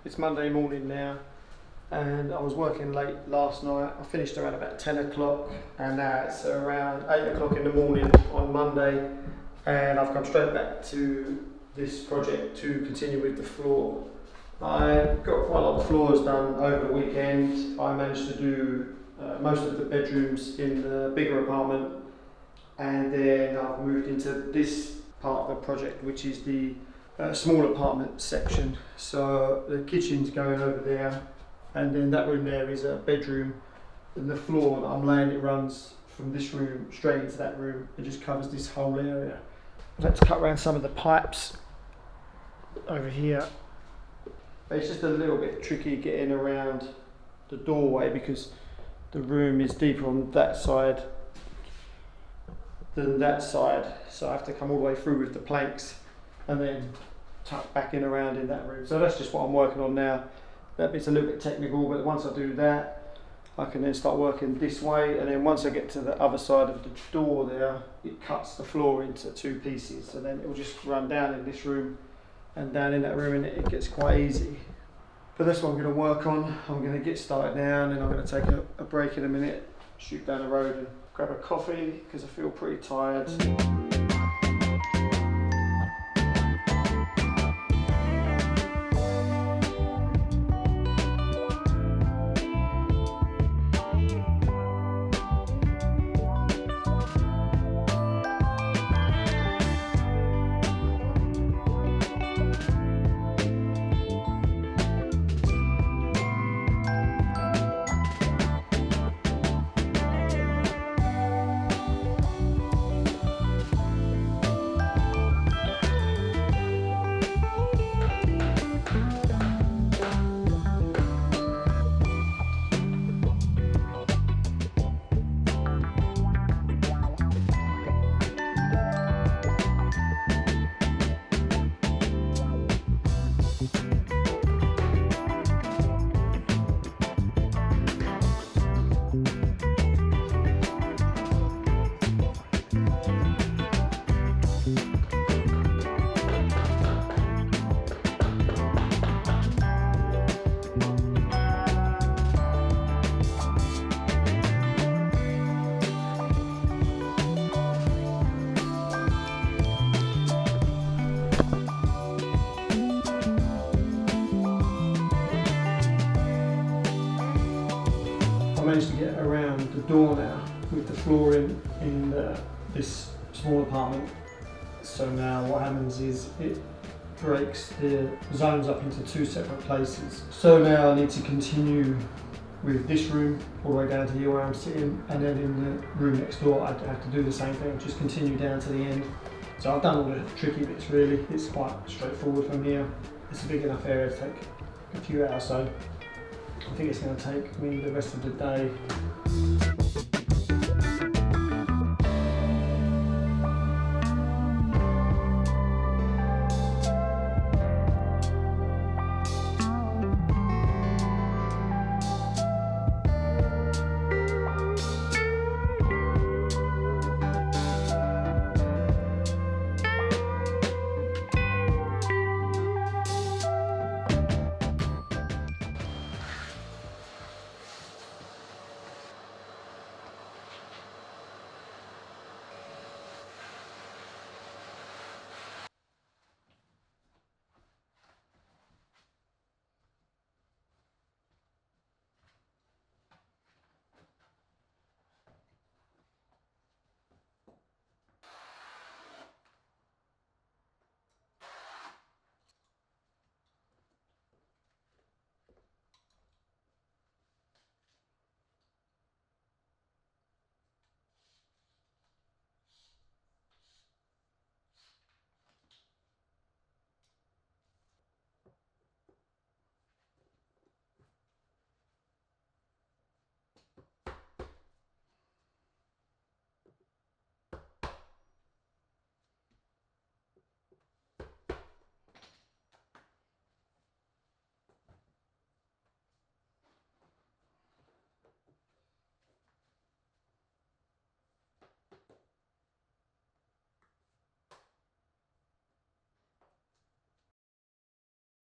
It's Monday morning now, and I was working late last night. I finished around about 10 o'clock, and now it's around 8 o'clock in the morning on Monday, and I've come straight back to this project to continue with the floor. I got quite a lot of floors done over the weekend. I managed to do most of the bedrooms in the bigger apartment, and then I've moved into this part of the project, which is the small apartment section. So the kitchen's going over there, and then that room there is a bedroom, and the floor that I'm laying, it runs from this room straight into that room. It just covers this whole area. I've had to cut around some of the pipes over here. But it's just a little bit tricky getting around the doorway because the room is deeper on that side than that side, so I have to come all the way through with the planks and then tuck back in around in that room. So that's just what I'm working on now. That bit's a little bit technical, but once I do that, I can then start working this way, and then once I get to the other side of the door there, it cuts the floor into two pieces, so then it will just run down in this room and down in that room, and it gets quite easy. But that's what I'm going to work on. I'm going to get started now, and then I'm going to take a break in a minute, shoot down the road and grab a coffee because I feel pretty tired. I managed to get around the door now with the flooring in this small apartment. So now what happens is it breaks the zones up into two separate places. So now I need to continue with this room all the way down to here where I'm sitting, and then in the room next door I have to do the same thing, just continue down to the end. So I've done all the tricky bits really. It's quite straightforward from here. It's a big enough area to take a few hours, so I think it's going to take me the rest of the day.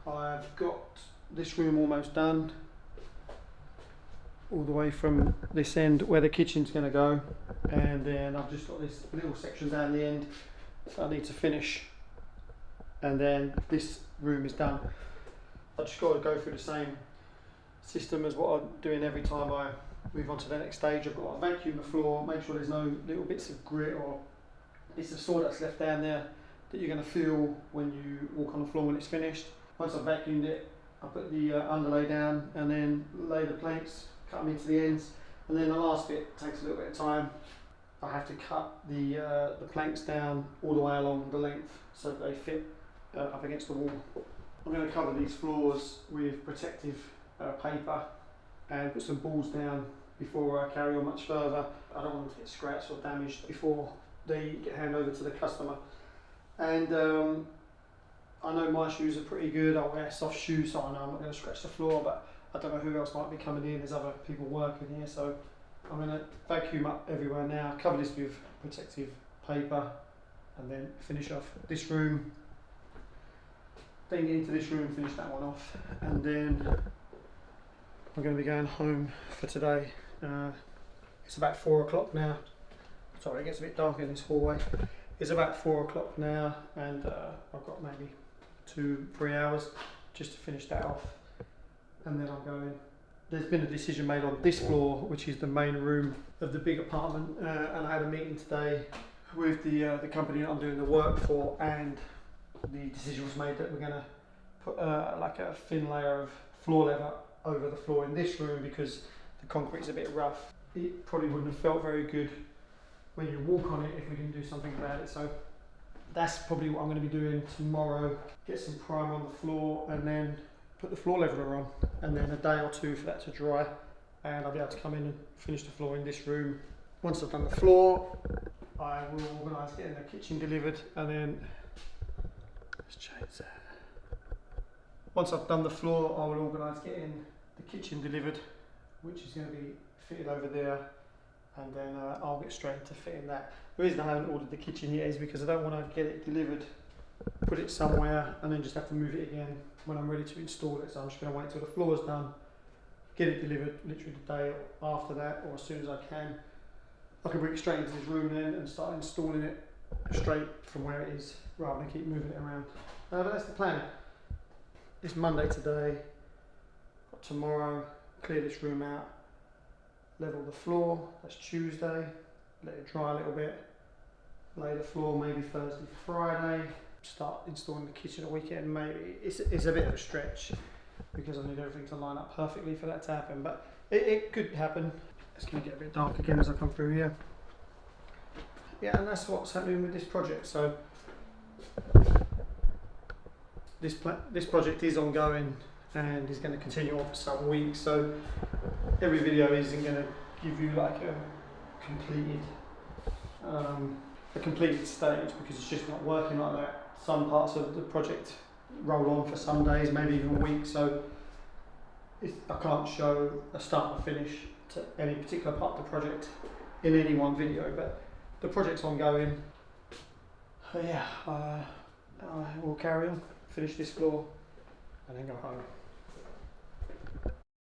I've got this room almost done, all the way from this end where the kitchen's going to go, and then I've just got this little section down the end that I need to finish, and then this room is done. I just got to go through the same system as what I'm doing every time I move on to the next stage. I've got to vacuum the floor, make sure there's no little bits of grit or bits of soil that's left down there that you're going to feel when you walk on the floor when it's finished. Once I've vacuumed it, I put the underlay down and then lay the planks, cut them into the ends, and then the last bit takes a little bit of time. I have to cut the planks down all the way along the length so that they fit up against the wall. I'm going to cover these floors with protective paper and put some balls down before I carry on much further. I don't want them to get scratched or damaged before they get handed over to the customer. And I know my shoes are pretty good. I wear soft shoes, so I know I'm not going to scratch the floor, but I don't know who else might be coming in. There's other people working here, so I'm going to vacuum up everywhere now, cover this with protective paper, and then finish off this room. Then get into this room, finish that one off, and then I'm going to be going home for today. It's about 4 o'clock now. Sorry, it gets a bit dark in this hallway. It's about 4 o'clock now, and I've got maybe 2-3 hours just to finish that off, and then I'm going. There's been a decision made on this floor, which is the main room of the big apartment, and I had a meeting today with the company that I'm doing the work for, and the decision was made that we're going to put like a thin layer of floor leather over the floor in this room because the concrete's a bit rough. It probably wouldn't have felt very good when you walk on it if we didn't do something about it. So that's probably what I'm going to be doing tomorrow. Get some primer on the floor and then put the floor leveler on, and then a day or two for that to dry, and I'll be able to come in and finish the floor in this room. Once I've done the floor, I will organise getting the kitchen delivered, and then let's change that. Once I've done the floor, I will organise getting the kitchen delivered, which is going to be fitted over there, and then I'll get straight into fitting that. The reason I haven't ordered the kitchen yet is because I don't want to get it delivered, put it somewhere, and then just have to move it again when I'm ready to install it. So I'm just going to wait till the floor's done, get it delivered literally the day after that, or as soon as I can. I can bring it straight into this room then and start installing it straight from where it is, rather than keep moving it around. But that's the plan. It's Monday today. Got tomorrow, clear this room out, level the floor. That's Tuesday. Let it dry a little bit. Lay the floor maybe Thursday, Friday. Start installing the kitchen a weekend maybe. It's a bit of a stretch because I need everything to line up perfectly for that to happen, but it could happen. It's going to get a bit dark again as I come through here. Yeah, and that's what's happening with this project. So this project is ongoing and is going to continue on for some weeks. So every video isn't going to give you like a completed stage because it's just not working like that. Some parts of the project roll on for some days, maybe even weeks. So I can't show a start and finish to any particular part of the project in any one video, but the project's ongoing. So yeah, I will carry on, finish this floor, and then go home.